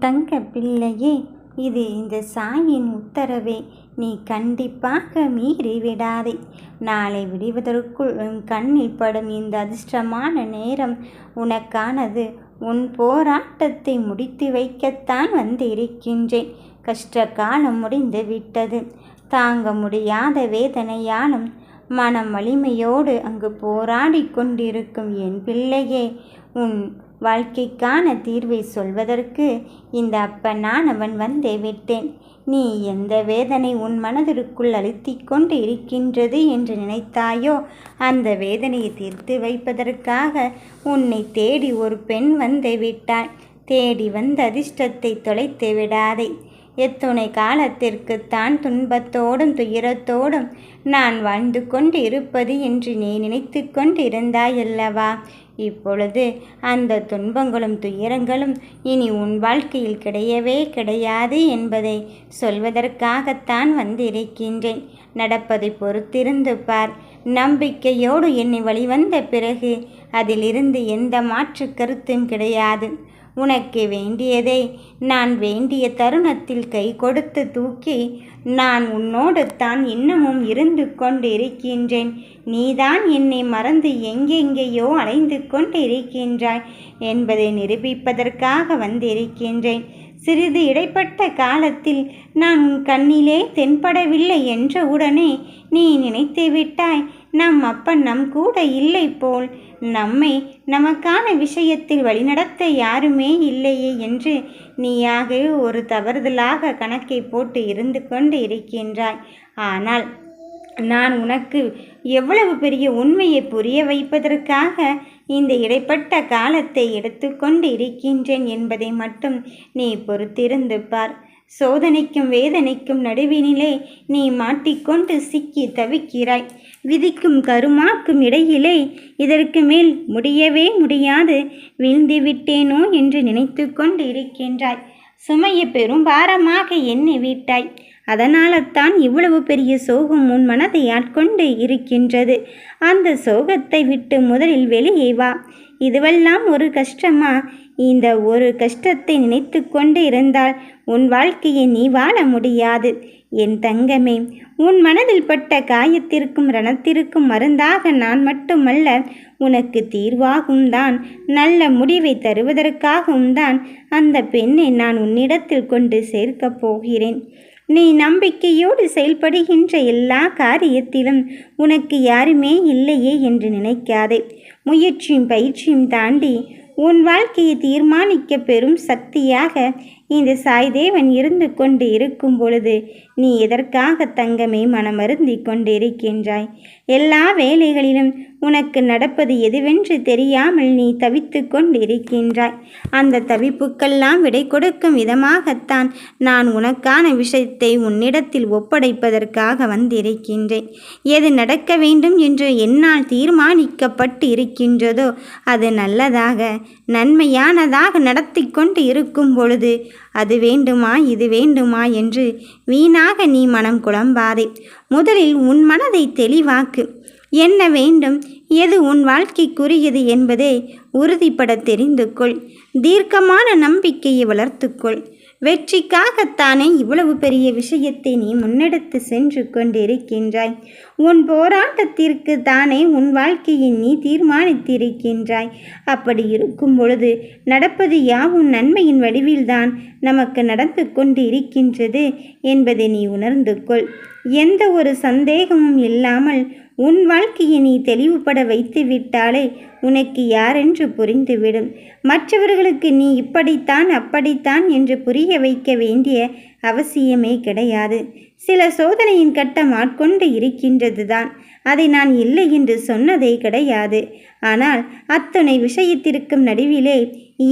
தங்க பிள்ளையே, இது இந்த சாயின் உத்தரவை நீ கண்டிப்பாக மீறிவிடாதே. நாளை விடுவதற்குள் உன் கண்ணில் படும் இந்த அதிர்ஷ்டமான நேரம் உனக்கானது. உன் போராட்டத்தை முடித்து வைக்கத்தான் வந்திருக்கின்றேன். கஷ்ட காலம் முடிந்து விட்டது. தாங்க முடியாத வேதனையாலும் மனம் வலிமையோடு அங்கு போராடி கொண்டிருக்கும் என் பிள்ளையே, உன் வாழ்க்கைக்கான தீர்வை சொல்வதற்கு இந்த அப்பனானவன் வந்தே விட்டேன். நீ எந்த வேதனை உன் மனதிற்குள் அழுத்திக் கொண்டு இருக்கின்றது என்று நினைத்தாயோ, அந்த வேதனையை தீர்த்து வைப்பதற்காக உன்னை தேடி ஒரு பெண் வந்து விட்டாள். தேடி வந்த அதிர்ஷ்டத்தை தொலைத்து விடாதே. எத்துணை காலத்திற்குத்தான் துன்பத்தோடும் துயரத்தோடும் நான் வாழ்ந்து கொண்டு இருப்பது என்று நீ நினைத்து கொண்டிருந்தாயல்லவா? இப்பொழுது அந்த துன்பங்களும் துயரங்களும் இனி உன் வாழ்க்கையில் கிடையவே கிடையாது என்பதை சொல்வதற்காகத்தான் வந்திருக்கின்றேன். நடப்பதை பொறுத்திருந்து பார். நம்பிக்கையோடு என்னை வழிவந்த பிறகு அதிலிருந்து எந்த மாற்று கருத்தும் கிடையாது. உனக்கு வேண்டியதை நான் வேண்டிய தருணத்தில் கை கொடுத்து தூக்கி நான் உன்னோடு தான் இன்னமும் இருந்து கொண்டு இருக்கின்றேன். நீதான் என்னை மறந்து எங்கெங்கேயோ அலைந்து கொண்டு இருக்கின்றாய் என்பதை நிரூபிப்பதற்காக வந்திருக்கின்றேன். சிறிது இடைப்பட்ட காலத்தில் நான் உன் கண்ணிலே தென்படவில்லை என்ற உடனே நீ நினைத்து விட்டாய், நம் அப்பன் நம் கூட இல்லை போல், நம்மை நமக்கான விஷயத்தில் வழிநடத்த யாருமே இல்லையே என்று நீயாக ஒரு தவறுதலாக கணக்கை போட்டு இருந்து கொண்டு இருக்கின்றாய். ஆனால் நான் உனக்கு எவ்வளவு பெரிய உண்மையை புரிய வைப்பதற்காக இந்த இடைப்பட்ட காலத்தை எடுத்துக்கொண்டு இருக்கின்றேன் என்பதை மட்டும் நீ பொறுத்திருந்து பார். சோதனைக்கும் வேதனைக்கும் நடுவினிலே நீ மாட்டிக்கொண்டு சிக்கி தவிக்கிறாய். விதிக்கும் கருமாக்கும் இடையிலே இதற்கு மேல் முடியவே முடியாது, வீழ்ந்து விட்டேனோ என்று நினைத்து கொண்டு இருக்கின்றாய். சுமையை பெரும் பாரமாக எண்ணி விட்டாய். அதனால்தான் இவ்வளவு பெரிய சோகம் உன் மனதை ஆட்கொண்டு இருக்கின்றது. அந்த சோகத்தை விட்டு முதலில் வெளியே வா. இதுவெல்லாம் ஒரு கஷ்டமா? இந்த ஒரு கஷ்டத்தை நினைத்து கொண்டு இருந்தால் உன் வாழ்க்கையை நீ வாழ முடியாது. என் தங்கமே, உன் மனதில் பட்ட காயத்திற்கும் ரணத்திற்கும் மருந்தாக நான் மட்டுமல்ல, உனக்கு தீர்வாகவும் தான், நல்ல முடிவை தருவதற்காகவும் தான் அந்த பெண்ணை நான் உன்னிடத்தில் கொண்டு சேர்க்கப் போகிறேன். நீ நம்பிக்கையோடு செயல்படுகின்ற எல்லா காரியத்திலும் உனக்கு யாருமே இல்லையே என்று நினைக்காதே. முயற்சியும் பயிற்சியும் தாண்டி உன் வாழ்க்கையை தீர்மானிக்க பெரும் சக்தியாக இந்த சாய்தேவன் இருந்து கொண்டு இருக்கும் பொழுது நீ எதற்காக தங்கமே மனமருந்தி கொண்டு இருக்கின்றாய்? எல்லா வேலைகளிலும் உனக்கு நடப்பது எதுவென்று தெரியாமல் நீ தவித்து கொண்டு இருக்கின்றாய். அந்த தவிப்புக்கெல்லாம் விடை கொடுக்கும் விதமாகத்தான் நான் உனக்கான விஷயத்தை உன்னிடத்தில் ஒப்படைப்பதற்காக வந்திருக்கின்றேன். எது நடக்க வேண்டும் என்று என்னால் தீர்மானிக்கப்பட்டு இருக்கின்றதோ அது நல்லதாக நன்மையானதாக நடத்தி கொண்டு இருக்கும் பொழுது அது வேண்டுமா இது வேண்டுமா என்று வீணாக நீ மனம் குழம்பாதே. முதலில் உன் மனதை தெளிவாக்கு. என்ன வேண்டும், எது உன் வாழ்க்கைக்குரியது என்பதை உறுதிப்பட தெரிந்து கொள். தீர்க்கமான நம்பிக்கையை வளர்த்துக்கொள். வெற்றிக்காகத்தானே இவ்வளவு பெரிய விஷயத்தை நீ முன்னெடுத்து சென்று கொண்டிருக்கின்றாய். உன் போராட்டத்திற்கு தானே உன் வாழ்க்கையை நீ தீர்மானித்திருக்கின்றாய். அப்படி இருக்கும் பொழுது நடப்பது யாவும் நன்மையின் வடிவில்தான் நமக்கு நடந்து கொண்டு இருக்கின்றது என்பதை நீ உணர்ந்து கொள். எந்த ஒரு சந்தேகமும் இல்லாமல் உன் வாழ்க்கையை நீ தெளிவுபட வைத்து விட்டாலே உனக்கு யாரென்று புரிந்துவிடும். மற்றவர்களுக்கு நீ இப்படித்தான் அப்படித்தான் என்று புரிய வைக்க வேண்டிய அவசியமே கிடையாது. சில சோதனையின் கட்டம் ஆட்கொண்டு இருக்கின்றது தான், அதை நான் இல்லை என்று சொன்னதே கிடையாது. ஆனால் அத்தனை விஷயத்திற்கும் நடுவிலே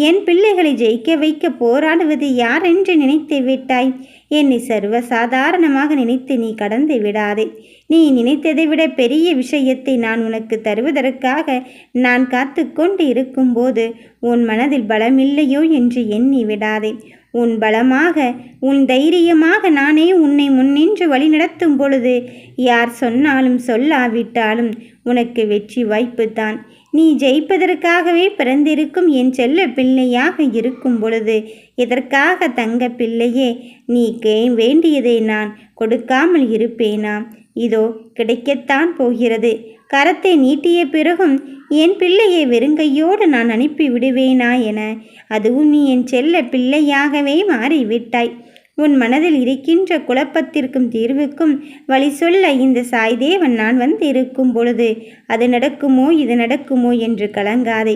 என் பிள்ளைகளை ஜெயிக்க வைக்க போராடுவது யார் என்று நினைத்து விட்டாய்? என்னை சர்வசாதாரணமாக நினைத்து நீ கடந்து விடாதே. நீ நினைத்ததை விட பெரிய விஷயத்தை நான் உனக்கு தருவதற்காக நான் காத்து கொண்டு இருக்கும்போது உன் மனதில் பலமில்லையோ என்று எண்ணி விடாதே. உன் பலமாக உன் தைரியமாக நானே உன்னை முன்னின்று வழிநடத்தும் பொழுது யார் சொன்னாலும் சொல்லாவிட்டாலும் உனக்கு வெற்றி வாய்ப்பு தான். நீ ஜெயிப்பதற்காகவே பிறந்திருக்கும் என் செல்ல பிள்ளையாக இருக்கும் பொழுது எதற்காக தங்க பிள்ளையே நீ வேண்டியதை நான் கொடுக்காமல் இருப்பேனா? இதோ கிடைக்கத்தான் போகிறது. கரத்தை நீட்டிய பிறகும் என் பிள்ளையை வெறுங்கையோடு நான் அனுப்பி விடுவேனா என, அதுவும் நீ என் செல்ல பிள்ளையாகவே மாறிவிட்டாய். உன் மனதில் இருக்கின்ற குழப்பத்திற்கும் தீர்வுக்கும் வழி சொல்ல இந்த சாய்தேவன் நான் வந்து இருக்கும் பொழுது அது நடக்குமோ இது நடக்குமோ என்று கலங்காதே.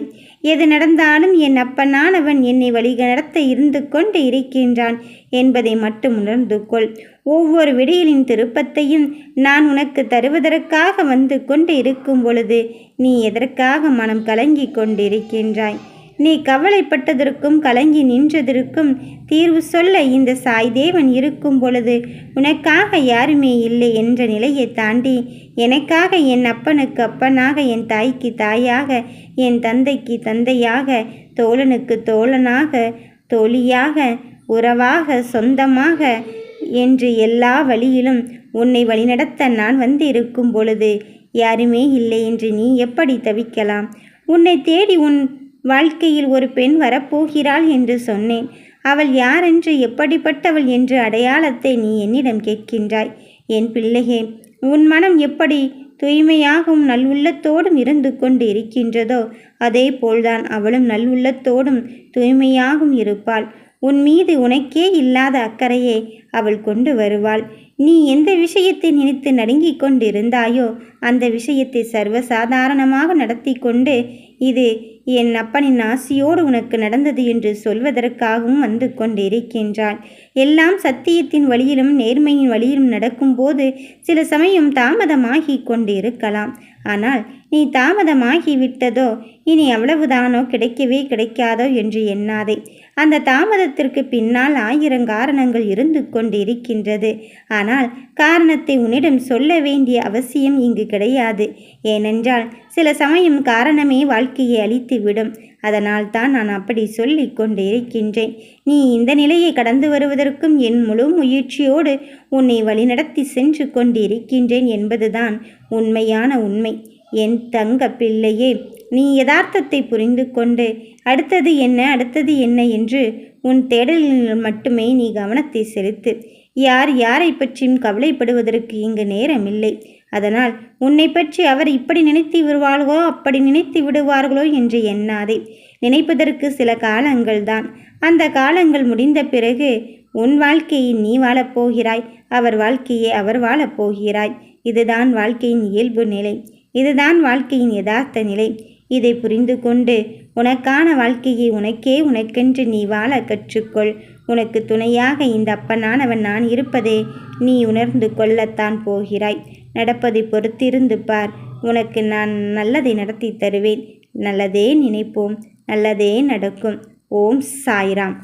எது நடந்தாலும் என் அப்பனானவன் என்னை வழி நடத்த இருந்து கொண்டு இருக்கின்றான் என்பதை மட்டும் உணர்ந்து கொள். ஒவ்வொரு விடியலின் திருப்பத்தையும் நான் உனக்கு தருவதற்காக வந்து கொண்டு இருக்கும் பொழுது நீ எதற்காக மனம் கலங்கி கொண்டிருக்கின்றாய்? நீ கவலைப்பட்டதற்கும் கலங்கி நின்றதற்கும் தீர்வு சொல்ல இந்த சாய்தேவன் இருக்கும் பொழுது உனக்காக யாருமே இல்லை என்ற நிலையை தாண்டி எனக்காக, என் அப்பனுக்கு அப்பனாக, என் தாய்க்கு தாயாக, என் தந்தைக்கு தந்தையாக, தோழனுக்கு தோழனாக, தோழியாக, உறவாக, சொந்தமாக என்று எல்லா வழியிலும் உன்னை வழிநடத்த நான் வந்து இருக்கும் பொழுது யாருமே இல்லை என்று நீ எப்படி தவிக்கலாம்? உன்னை தேடி உன் வாழ்க்கையில் ஒரு பெண் வரப்போகிறாள் என்று சொன்னேன். அவள் யாரென்று, எப்படிப்பட்டவள் என்று அடையாளத்தை நீ என்னிடம் கேட்கின்றாய். என் பிள்ளையே, உன் மனம் எப்படி தூய்மையாகவும் நல்லுள்ளத்தோடும் இருந்து கொண்டு இருக்கின்றதோ அதே போல்தான் அவளும் நல்லுள்ளத்தோடும் தூய்மையாகவும் இருப்பாள். உன் மீது உனக்கே இல்லாத அக்கறையை அவள் கொண்டு வருவாள். நீ எந்த விஷயத்தை நினைத்து நடுங்கிக் கொண்டிருந்தாயோ அந்த விஷயத்தை சர்வசாதாரணமாக நடத்தி கொண்டு இது என் அப்பனின் ஆசியோடு உனக்கு நடந்தது என்று சொல்வதற்காகவும் வந்து கொண்டிருக்கின்றாள். எல்லாம் சத்தியத்தின் வழியிலும் நேர்மையின் வழியிலும் நடக்கும்போது சில சமயம் தாமதமாகி கொண்டிருக்கலாம். ஆனால் நீ தாமதமாகி விட்டதோ இனி அவ்வளவுதானோ, கிடைக்கவே கிடைக்காதோ என்று எண்ணாதே. அந்த தாமதத்திற்கு பின்னால் 1000 காரணங்கள் இருந்து கொண்டிருக்கின்றது. ஆனால் காரணத்தை உன்னிடம் சொல்ல வேண்டிய அவசியம் இங்கு கிடையாது. ஏனென்றால் சில சமயம் காரணமே வாழ்க்கையை அழித்துவிடும். அதனால் தான் நான் அப்படி சொல்லி கொண்டிருக்கின்றேன். நீ இந்த நிலையை கடந்து வருவதற்கும் என் முழு முயற்சியோடு உன்னை வழிநடத்தி சென்று கொண்டிருக்கின்றேன் என்பதுதான் உண்மையான உண்மை. என் தங்க பிள்ளையே, நீ யதார்த்தத்தை புரிந்து கொண்டு அடுத்தது என்ன என்று உன் தேடலில் மட்டுமே நீ கவனத்தை செலுத்து. யாரை பற்றியும் கவலைப்படுவதற்கு இங்கு நேரமில்லை. அதனால் உன்னை பற்றி அவர் இப்படி நினைத்து விடுவார்களோ அப்படி நினைத்து விடுவார்களோ என்று எண்ணாதே. நினைப்பதற்கு சில காலங்கள் தான். அந்த காலங்கள் முடிந்த பிறகு உன் வாழ்க்கையை நீ வாழப்போகிறாய், அவர் வாழ்க்கையை அவர் வாழப்போகிறாய். இதுதான் வாழ்க்கையின் இயல்பு நிலை, இதுதான் வாழ்க்கையின் யதார்த்த நிலை. இதை புரிந்து கொண்டு உனக்கான வாழ்க்கையை உனக்கென்று நீ வாழ கற்றுக்கொள். உனக்கு துணையாக இந்த அப்பனானவன் நான் இருப்பதை நீ உணர்ந்து கொள்ளத்தான் போகிறாய். நடப்பதை பொறுத்திருந்து பார். உனக்கு நான் நல்லதை நடத்தி தருவேன். நல்லதே நினைப்போம், நல்லதே நடக்கும். ஓம் சாய்ராம்.